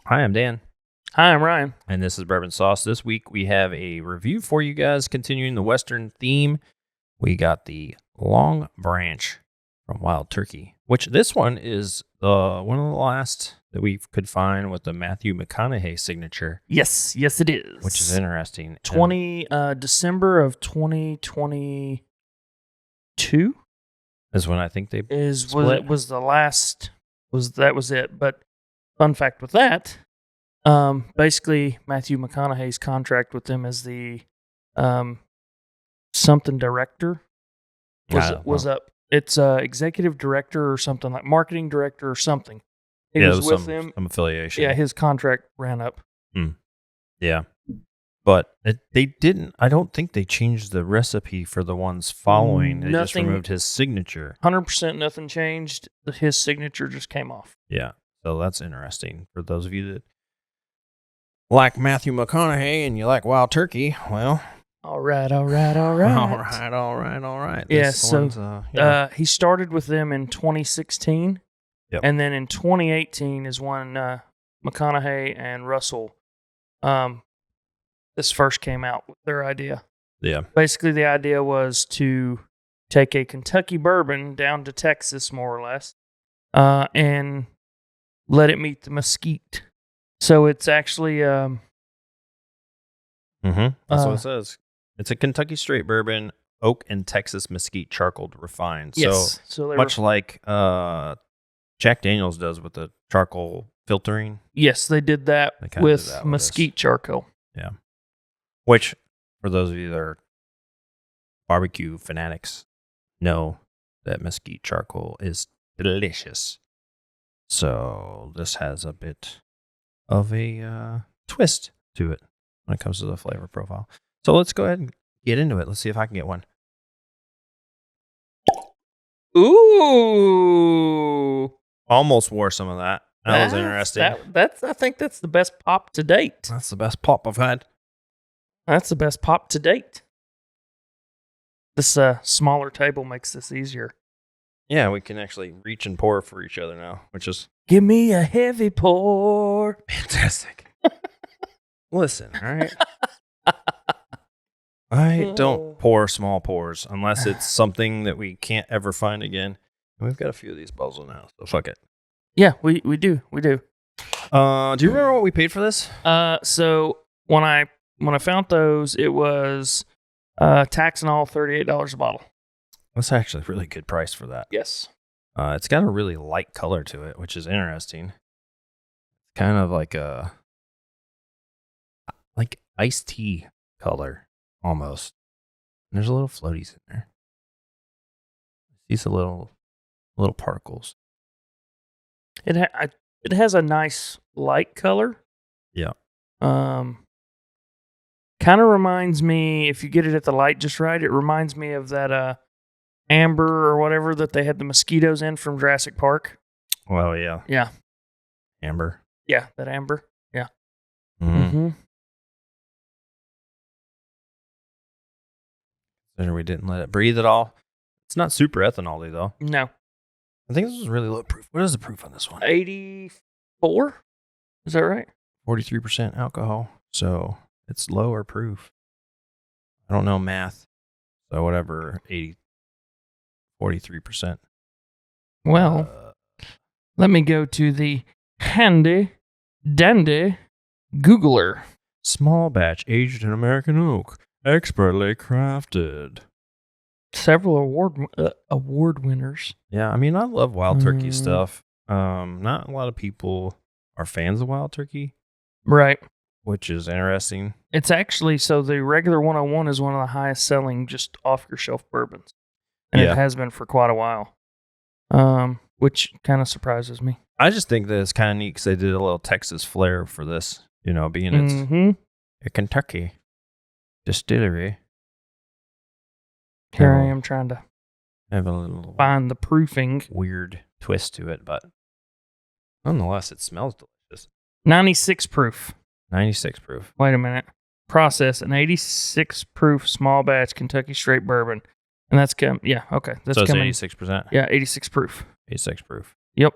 Hi, I'm Dan. Hi, I'm Ryan. And this is Bourbon Sauce. This week we have a review for you guys, continuing the Western theme. We got the Longbranch from Wild Turkey, which this one is one of the last that we could find with the Matthew McConaughey signature. Yes, it is. Which is interesting. December of 2022 is when I think they was the last. Was it? But fun fact with that, basically Matthew McConaughey's contract with them as the something director was up. It's executive director or something, like marketing director or something. He was with them. Some affiliation. Yeah, his contract ran up. Yeah. But they didn't. I don't think they changed the recipe for the ones following. They just removed his signature. 100% nothing changed. His signature just came off. Yeah. So that's interesting. For those of you that like Matthew McConaughey and you like Wild Turkey, well. All right. Yeah, so he started with them in 2016. Yep. And then in 2018 is when McConaughey and Russell this first came out with their idea. Yeah. Basically, the idea was to take a Kentucky bourbon down to Texas, more or less, and let it meet the mesquite. So it's actually... That's what it says. It's a Kentucky straight bourbon, oak and Texas mesquite charcoal refined. Yes. So much like Jack Daniels does with the charcoal filtering. Yes, they did that with mesquite charcoal. Yeah. Which, for those of you that are barbecue fanatics, know that mesquite charcoal is delicious. So this has a bit of a twist to it when it comes to the flavor profile. So let's go ahead and get into it. Let's see if I can get one. Ooh. Almost wore some of that. That was interesting. I think that's the best pop to date. That's the best pop I've had. That's the best pop to date. This smaller table makes this easier. Yeah, we can actually reach and pour for each other now, which is... Give me a heavy pour. Fantastic. Listen, all right? I don't pour small pours unless it's something that we can't ever find again. And we've got a few of these bottles now, so fuck it. Yeah, we do. Do you remember what we paid for this? So when I found those, it was tax and all $38 a bottle. That's actually a really good price for that. Yes. It's got a really light color to it, which is interesting. Kind of like iced tea color, almost. And there's a little floaties in there. These are little particles. It has a nice light color. Yeah. Kind of reminds me, if you get it at the light just right, it reminds me of that amber or whatever that they had the mosquitoes in from Jurassic Park. Well, yeah. Yeah. Amber. Yeah, that amber. Yeah. Mm-hmm. We didn't let it breathe at all. It's not super ethanol-y, though. No. I think this is really low proof. What is the proof on this one? 84? Is that right? 43% alcohol. So it's lower proof. I don't know math. So whatever, 43%. Well, let me go to the handy dandy Googler. Small batch aged in American oak. Expertly crafted. Several award winners. Yeah, I mean, I love Wild Turkey stuff. Not a lot of people are fans of Wild Turkey. Right. Which is interesting. It's actually, so the regular 101 is one of the highest selling just off-your-shelf bourbons. And it has been for quite a while. Which kind of surprises me. I just think that it's kind of neat because they did a little Texas flair for this. You know, being it's a Kentucky distillery. Here I am trying to have a little find the proofing. Weird twist to it, but nonetheless, it smells delicious. 96 proof. 96 proof. Wait a minute. Process an 86 proof small batch Kentucky straight bourbon. And that's okay. That's so it's 86%? Yeah, 86 proof. 86 proof. Yep.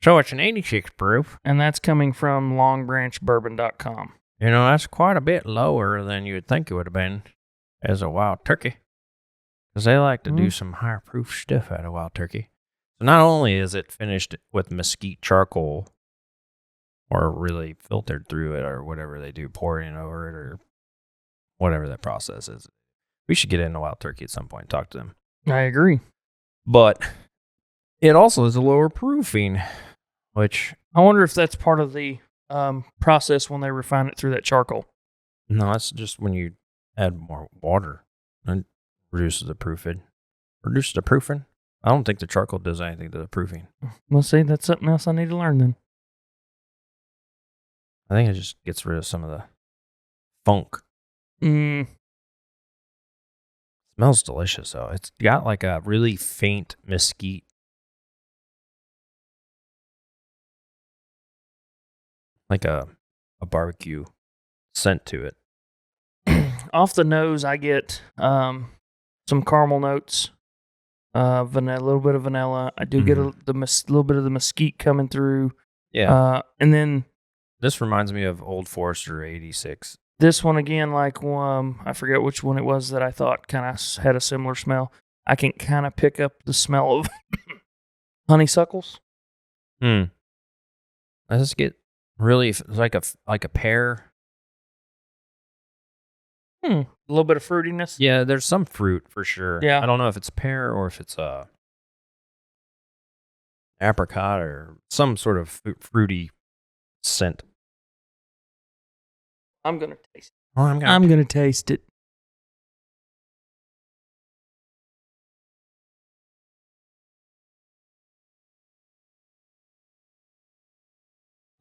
So it's an 86 proof. And that's coming from longbranchbourbon.com. You know, that's quite a bit lower than you would think it would have been as a wild turkey. Because they like to do some higher proof stuff out of wild turkey. So not only is it finished with mesquite charcoal, or really filtered through it, or whatever they do, pouring over it, or whatever that process is. We should get into wild turkey at some point and talk to them. I agree. But it also is a lower proofing, which... I wonder if that's part of the process when they refine it through that charcoal. No, that's just when you add more water and reduces the proofing. Reduces the proofing? I don't think the charcoal does anything to the proofing. Well, see, that's something else I need to learn then. I think it just gets rid of some of the funk. Smells delicious, though. It's got like a really faint mesquite. Like a barbecue scent to it. Off the nose, I get some caramel notes, a little bit of vanilla. I do get a little bit of the mesquite coming through. Yeah. And then... This reminds me of Old Forester 86. This one again, like I forget which one it was that I thought kind of had a similar smell. I can kind of pick up the smell of honeysuckles. I just get really like a pear. A little bit of fruitiness. Yeah, there's some fruit for sure. Yeah, I don't know if it's pear or if it's apricot or some sort of fruity scent. I'm gonna taste it. Oh, I'm gonna taste it.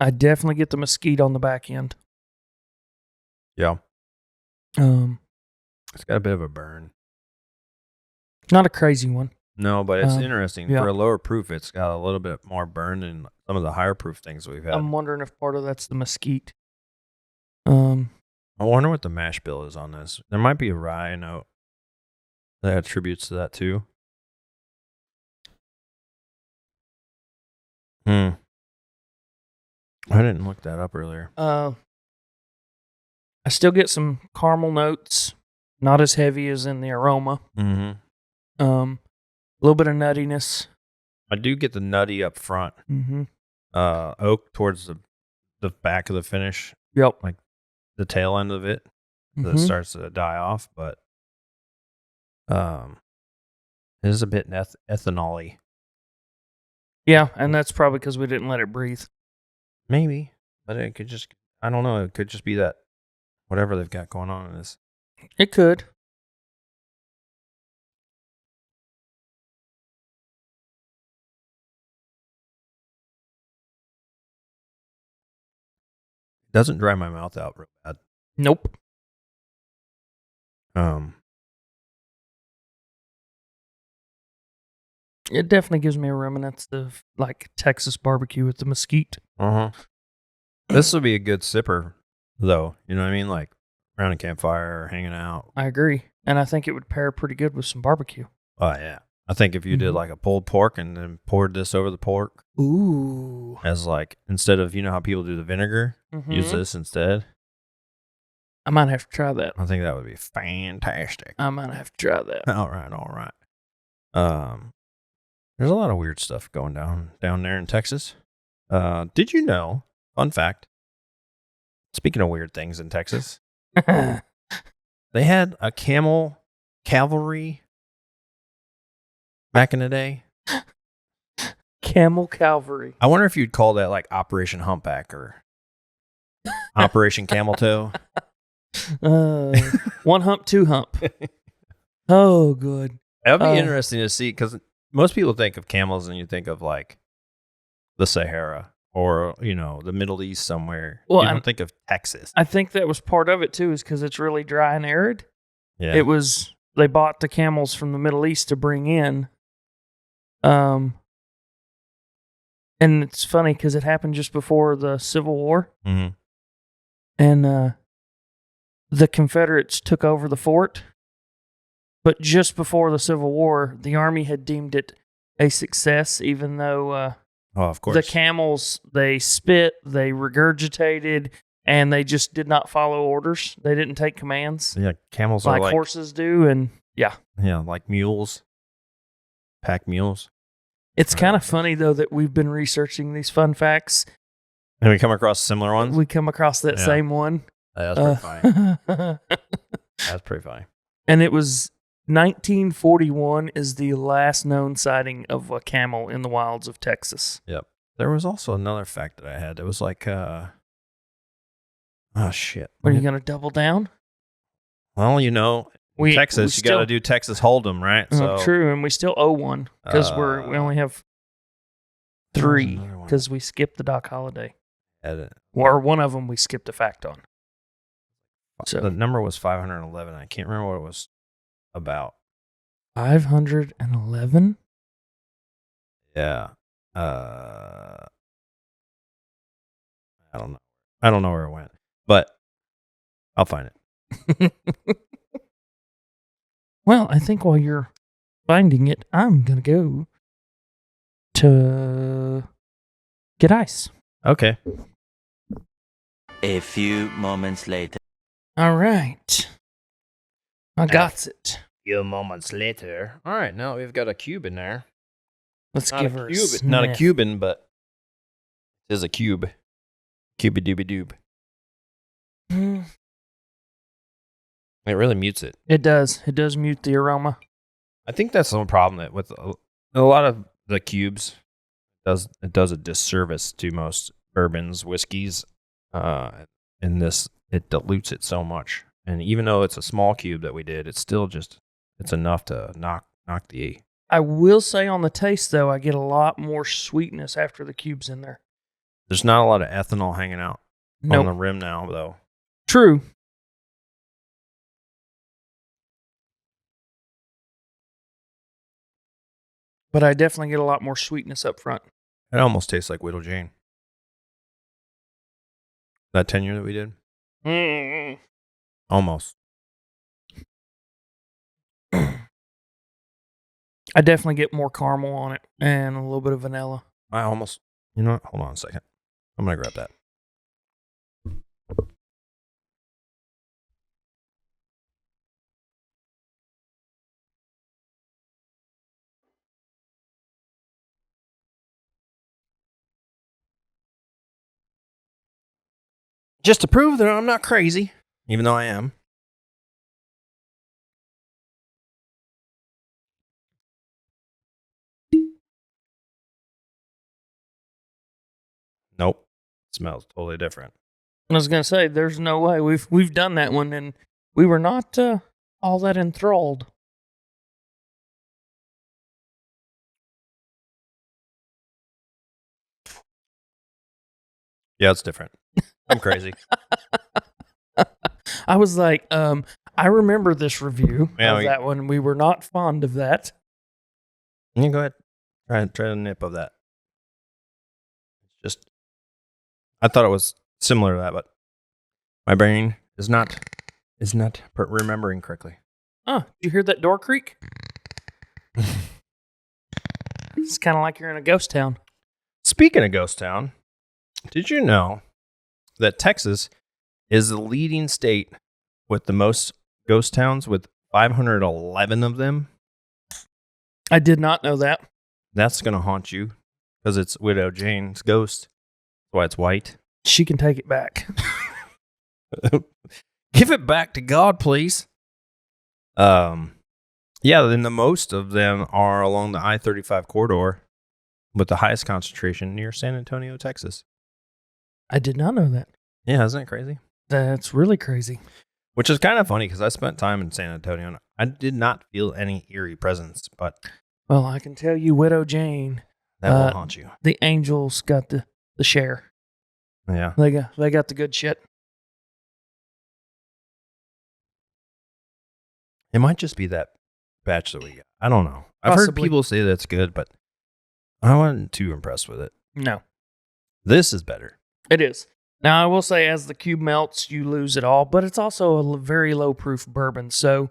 I definitely get the mesquite on the back end. Yeah. It's got a bit of a burn. Not a crazy one. No, but it's interesting. Yeah. For a lower proof, it's got a little bit more burn than some of the higher proof things we've had. I'm wondering if part of that's the mesquite. I wonder what the mash bill is on this. There might be a rye note that attributes to that too. I didn't look that up earlier. I still get some caramel notes, not as heavy as in the aroma. A little bit of nuttiness. I do get the nutty up front. Oak towards the back of the finish. Yep. Like the tail end of it that starts to die off, but it is a bit ethanol-y. Yeah, and that's probably because we didn't let it breathe. Maybe, but it could just, I don't know, it could just be that whatever they've got going on in this. It could. It doesn't dry my mouth out real bad. Nope. It definitely gives me a remnants of like Texas barbecue with the mesquite. This would be a good sipper, though. You know what I mean? Like around a campfire or hanging out. I agree. And I think it would pair pretty good with some barbecue. Oh, yeah. I think if you did like a pulled pork and then poured this over the pork. Ooh. As like, instead of, you know how people do the vinegar? Use this instead. I might have to try that. I think that would be fantastic. I might have to try that. All right. There's a lot of weird stuff going down there in Texas. Did you know, fun fact, speaking of weird things in Texas, they had a camel cavalry back in the day. Camel cavalry. I wonder if you'd call that like Operation Humpback or Operation Camel Toe. One hump, two hump. Oh, good. That would be interesting to see, because most people think of camels and you think of like the Sahara or, you know, the Middle East somewhere. Well, you don't think of Texas. I think that was part of it too, is because it's really dry and arid. Yeah. It was, they bought the camels from the Middle East to bring in. And it's funny because it happened just before the Civil War. And the Confederates took over the fort. But just before the Civil War, the Army had deemed it a success, even though Oh, of course. The camels, they spit, they regurgitated, and they just did not follow orders. They didn't take commands. Yeah, camels are like horses do, and yeah. Yeah, like mules. Pack mules. It's kind of funny, though, that we've been researching these fun facts. And we come across similar ones? We come across that same one. That's pretty funny. That's pretty funny. And it was 1941 is the last known sighting of a camel in the wilds of Texas. Yep. There was also another fact that I had. It was like, oh, shit. Are you going to double down? Well, Texas, you got to do Texas Hold'em, right? So true, and we still owe one because we only have 3 because we skipped the Doc Holliday. Or one of them we skipped a fact on. So the number was 511. I can't remember what it was about. 511? Yeah. I don't know. I don't know where it went, but I'll find it. Well, I think while you're finding it, I'm going to go to get ice. Okay. A few moments later. All right. I got it. A few moments later. All right, now we've got a cube in there. Let's give her a sniff. Not a Cuban, but it is a cube. Cubey-dooby-doob. It really mutes it. It does. It does mute the aroma. I think that's the problem that with a lot of the cubes, it does a disservice to most bourbons, whiskeys. In this, it dilutes it so much. And even though it's a small cube that we did, it's still it's enough to knock the. I will say on the taste, though, I get a lot more sweetness after the cube's in there. There's not a lot of ethanol hanging out on the rim now, though. True. But I definitely get a lot more sweetness up front. It almost tastes like Widow Jane. That tenure that we did? Mm-hmm. Almost. I definitely get more caramel on it and a little bit of vanilla. I almost... You know what? Hold on a second. I'm going to grab that. Just to prove that I'm not crazy, even though I am. Nope. It smells totally different. I was going to say, there's no way. We've done that one, and we were not all that enthralled. Yeah, it's different. I'm crazy. I was like, I remember this review of that one. We were not fond of that. Yeah, go ahead. Try a nip of that. I thought it was similar to that, but my brain is not remembering correctly. Oh, did you hear that door creak? It's kind of like you're in a ghost town. Speaking of ghost town, did you know that Texas is the leading state with the most ghost towns, with 511 of them? I did not know that. That's going to haunt you because it's Widow Jane's ghost. That's why it's white. She can take it back. Give it back to God, please. Yeah, then the most of them are along the I-35 corridor, with the highest concentration near San Antonio, Texas. I did not know that. Yeah, isn't that crazy? That's really crazy. Which is kind of funny because I spent time in San Antonio and I did not feel any eerie presence, but... Well, I can tell you, Widow Jane... That will haunt you. The angels got the share. Yeah. They got the good shit. It might just be that batch that we got. I don't know. I've Possibly. heard people say that's good, but I wasn't too impressed with it. No. This is better. It is. Now, I will say, as the cube melts, you lose it all, but it's also a very low-proof bourbon. So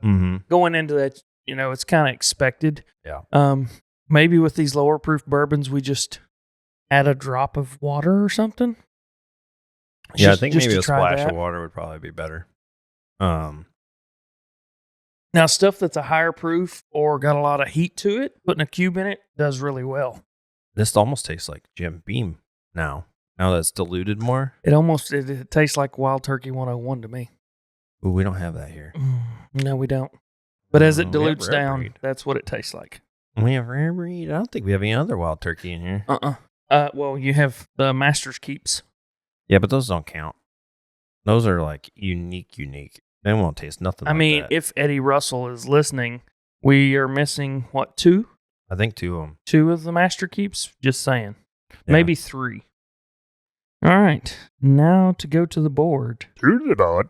going into that, it's kind of expected. Yeah. Maybe with these lower-proof bourbons, we just add a drop of water or something. Yeah, I think just maybe to a try splash that. of water would probably be better. Now, stuff that's a higher proof or got a lot of heat to it, putting a cube in it does really well. This almost tastes like Jim Beam now. Now that it's diluted more. It tastes like Wild Turkey 101 to me. Ooh, we don't have that here. No, we don't. But as it We have dilutes rare down, breed. that's what it tastes like. We have rare breed. I don't think we have any other wild turkey in here. Well, you have the Master's Keeps. Yeah, but those don't count. Those are like unique. They won't taste nothing I like mean, that. if Eddie Russell is listening, we are missing, what, 2? I think 2 of them. 2 of the Master Keeps? Just saying. Yeah. Maybe 3. All right. Now to go to the board. To the board.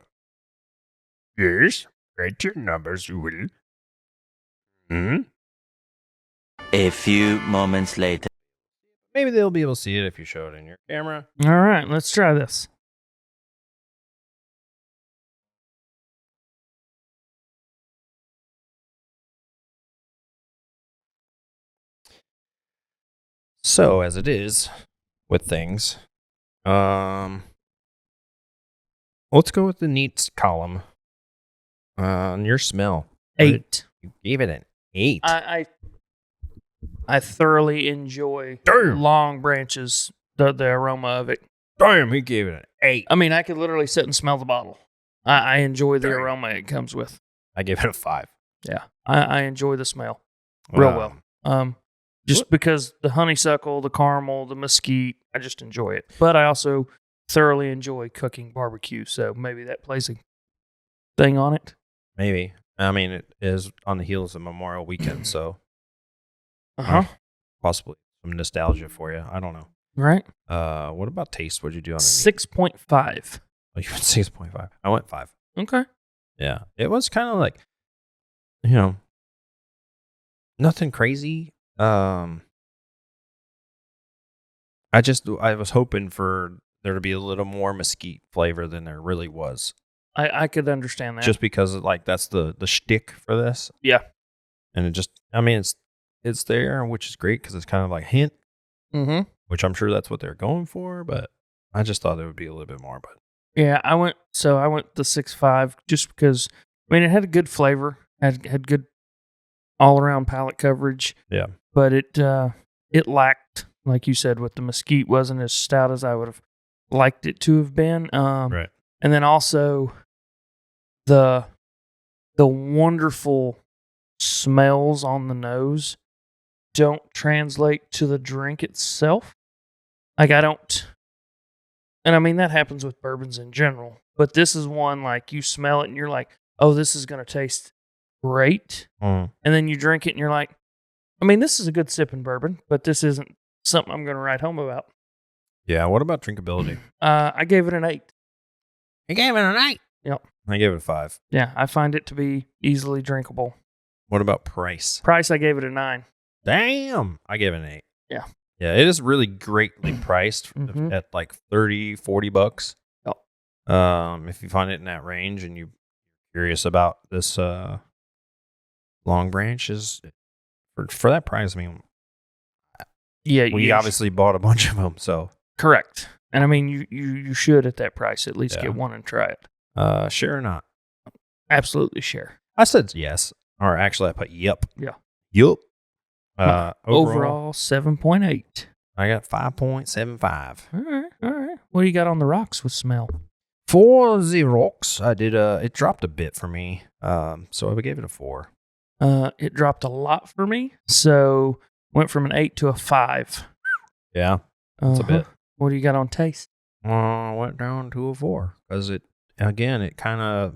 Yes. Write your numbers, Will. A few moments later. Maybe they'll be able to see it if you show it in your camera. All right. Let's try this. So, as it is with things, let's go with the neats column. On your smell. 8. You gave it an 8. I thoroughly enjoy Damn. Longbranch's, the aroma of it. Damn, he gave it an 8. I mean, I could literally sit and smell the bottle. I enjoy the Damn. aroma it comes with. I gave it a 5. Yeah. I enjoy the smell real well. Just because the honeysuckle, the caramel, the mesquite, I just enjoy it. But I also thoroughly enjoy cooking barbecue, so maybe that plays a thing on it. Maybe. I mean, it is on the heels of Memorial Weekend, so possibly some nostalgia for you. I don't know. Right? What about taste? What'd you do on the 6.5. Oh, you went 6.5. I went 5. Okay. Yeah. It was kind of like, nothing crazy. I was hoping for there to be a little more mesquite flavor than there really was. I could understand that. Just because that's the shtick for this. Yeah. And it just, I mean, it's there, which is great because it's kind of like a hint, which I'm sure that's what they're going for, but I just thought there would be a little bit more. But yeah, I went the 6.5 just because, I mean, it had a good flavor, had good all around palate coverage. Yeah. But it lacked, like you said, with the mesquite, wasn't as stout as I would have liked it to have been. Right. And then also the wonderful smells on the nose don't translate to the drink itself. Like I don't, and I mean that happens with bourbons in general, but this is one like you smell it and you're like, oh, this is going to taste great. And then you drink it and you're like, I mean, this is a good sipping bourbon, but this isn't something I'm going to write home about. Yeah. What about drinkability? I gave it an 8. You gave it an 8. Yep. I gave it a 5. Yeah, I find it to be easily drinkable. What about price? Price, I gave it a 9. Damn. I gave it an 8. Yeah. Yeah, it is really greatly priced at like $30-$40. Oh. If you find it in that range and you're curious about this Longbranch is for that price, I mean, yeah, we obviously bought a bunch of them, so correct. And I mean, you should at that price at least get one and try it. Sure or not? Absolutely sure. I said yes, or actually I put yep. Yeah. Yup. Overall 7.8. I got 5.75. All right. What do you got on the rocks with smell? For the rocks, I did it dropped a bit for me. So I gave it a 4. It dropped a lot for me, so went from an 8 to a 5. Yeah, that's a bit. What do you got on taste? Went down to a 4 because it kind of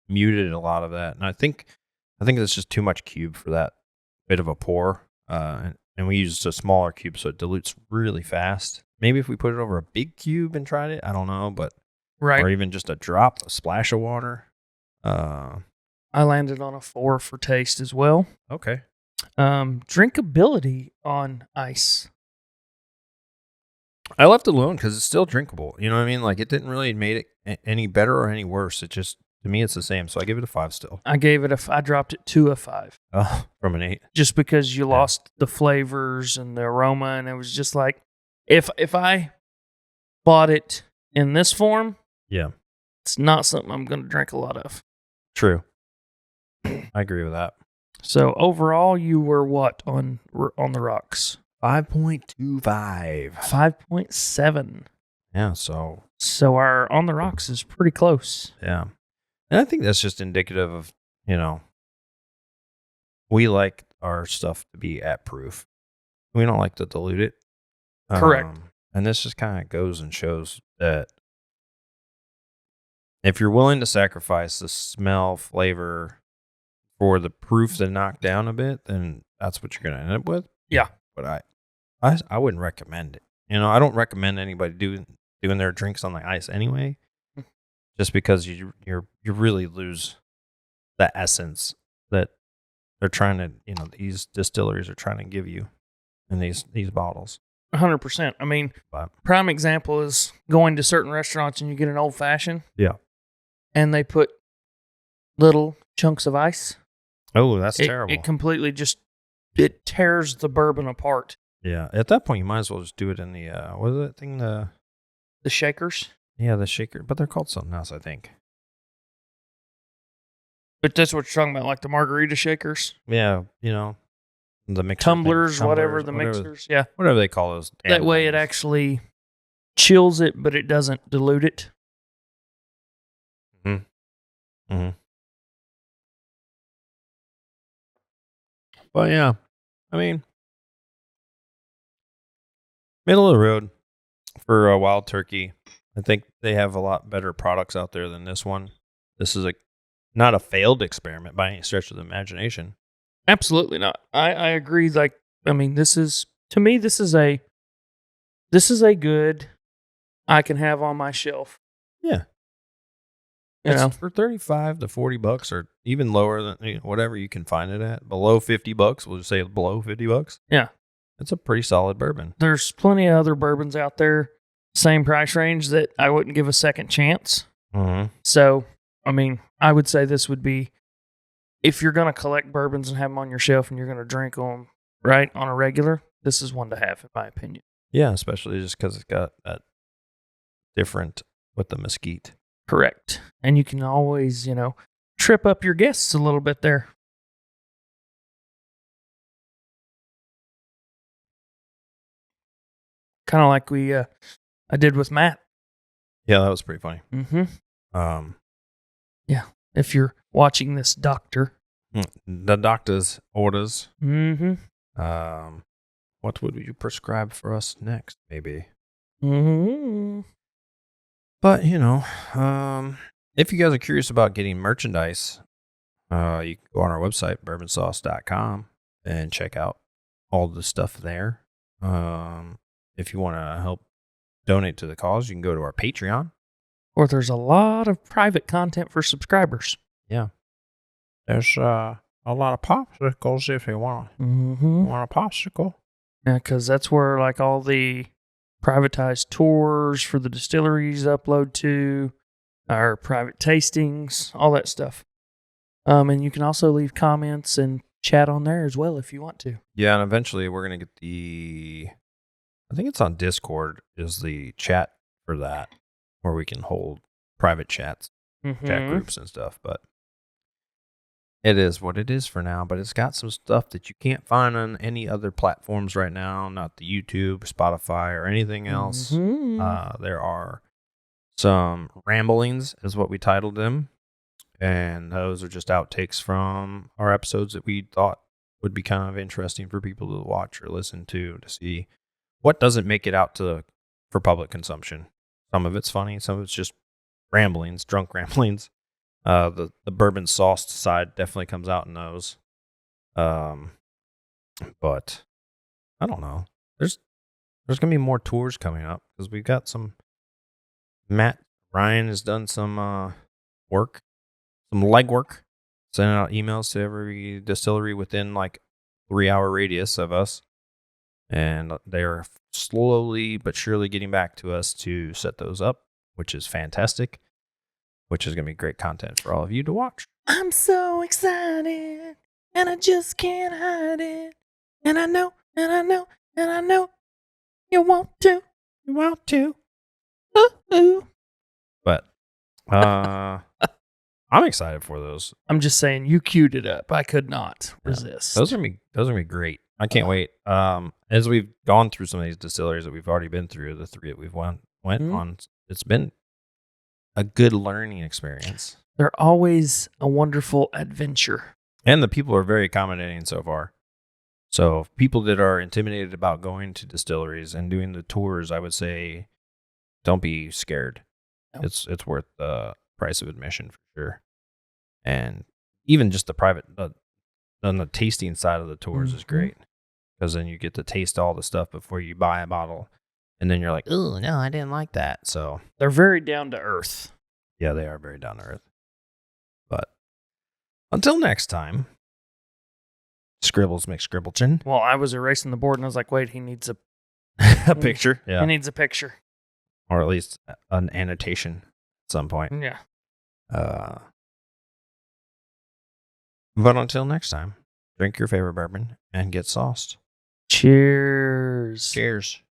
muted a lot of that, and I think it's just too much cube for that bit of a pour. And we used a smaller cube, so it dilutes really fast. Maybe if we put it over a big cube and tried it, I don't know, but or even just a splash of water. I landed on a 4 for taste as well. Okay. Drinkability on ice. I left it alone because it's still drinkable. You know what I mean? Like it didn't really make it any better or any worse. It just, to me, it's the same. So I give it a 5 still. I dropped it to a 5. Oh, from an 8. Just because you lost the flavors and the aroma, and it was just like, If I bought it in this form, Yeah. it's not something I'm going to drink a lot of. True. I agree with that. So overall, you were what on the rocks? 5.25. 5.7. Yeah, so our on the rocks is pretty close. yeah. And I think that's just indicative of, we like our stuff to be at proof. We don't like to dilute it. Correct. And this just kind of goes and shows that if you're willing to sacrifice the smell, flavor for the proof to knock down a bit, then that's what you're going to end up with. Yeah. But I wouldn't recommend it. I don't recommend anybody doing their drinks on the ice anyway, just because you really lose the essence that they're trying to, these distilleries are trying to give you in these bottles. 100%. I mean, But prime example is going to certain restaurants and you get an old fashioned. Yeah. And they put little chunks of ice. Oh, that's terrible. It completely it tears the bourbon apart. Yeah. At that point, you might as well just do it in the, what is that thing? The shakers. Yeah, the shaker. But they're called something else, I think. But that's what you're talking about, like the margarita shakers. Yeah, the mixer Tumblers, thing. whatever the mixers. Yeah. Whatever they call those. That way it actually chills it, but it doesn't dilute it. Mm-hmm. But yeah, I mean, middle of the road for a wild turkey. I think they have a lot better products out there than this one. This is not a failed experiment by any stretch of the imagination. Absolutely not. I agree. Like, I mean, this is a good I can have on my shelf. Yeah. It's for $35 to $40 or even lower than whatever you can find it at. Below $50, we'll just say below $50. Yeah. It's a pretty solid bourbon. There's plenty of other bourbons out there, same price range, that I wouldn't give a second chance. Mm-hmm. So, I mean, I would say this would be, if you're going to collect bourbons and have them on your shelf and you're going to drink them right on a regular, this is one to have, in my opinion. Yeah, especially just because it's got that different with the mesquite. Correct. And you can always, trip up your guests a little bit there. Kind of like I did with Matt. Yeah, that was pretty funny. Mm-hmm. Yeah. If you're watching this, doctor. The doctor's orders. Mm-hmm. What would you prescribe for us next, maybe? Mm-hmm. But, if you guys are curious about getting merchandise, you can go on our website, bourbonsauced.com, and check out all the stuff there. If you want to help donate to the cause, you can go to our Patreon. Or there's a lot of private content for subscribers. Yeah. There's a lot of popsicles if you want a popsicle. Yeah, because that's where like all the privatized tours for the distilleries upload to, our private tastings, all that stuff. And you can also leave comments and chat on there as well if you want to. Yeah, and eventually we're going to get I think it's on Discord is the chat for that, where we can hold private chats, chat groups and stuff. But it is what it is for now. But it's got some stuff that you can't find on any other platforms right now, not the YouTube, Spotify, or anything else. There are some ramblings, is what we titled them. And those are just outtakes from our episodes that we thought would be kind of interesting for people to watch or listen to see what doesn't make it out for public consumption. Some of it's funny, some of it's just ramblings, drunk ramblings. The bourbon sauced side definitely comes out in those. But I don't know. There's gonna be more tours coming up because we've got some. Ryan has done some work, some legwork, sending out emails to every distillery within like 3-hour radius of us. And they're slowly but surely getting back to us to set those up, which is fantastic, which is going to be great content for all of you to watch. I'm so excited, and I just can't hide it. And I know, and I know, and I know. You want to? You want to? Ooh. But I'm excited for those. I'm just saying, you queued it up. I could not resist. Those are gonna be great. I can't wait. As we've gone through some of these distilleries that we've already been through, the 3 that we've went on, it's been a good learning experience. They're always a wonderful adventure. And the people are very accommodating so far. So people that are intimidated about going to distilleries and doing the tours, I would say, don't be scared. No. It's worth the price of admission for sure. And even just the private, on the tasting side of the tours is great, because then you get to taste all the stuff before you buy a bottle, and then you're like, oh no, I didn't like that. So They're very down to earth. yeah, they are very down to earth. But until next time, Scribbles McScribbleton. Well, I was erasing the board and I was like, wait, he needs a A picture, He yeah, needs a picture. or at least an annotation at some point. Yeah. But until next time, drink your favorite bourbon and get sauced. Cheers. Cheers.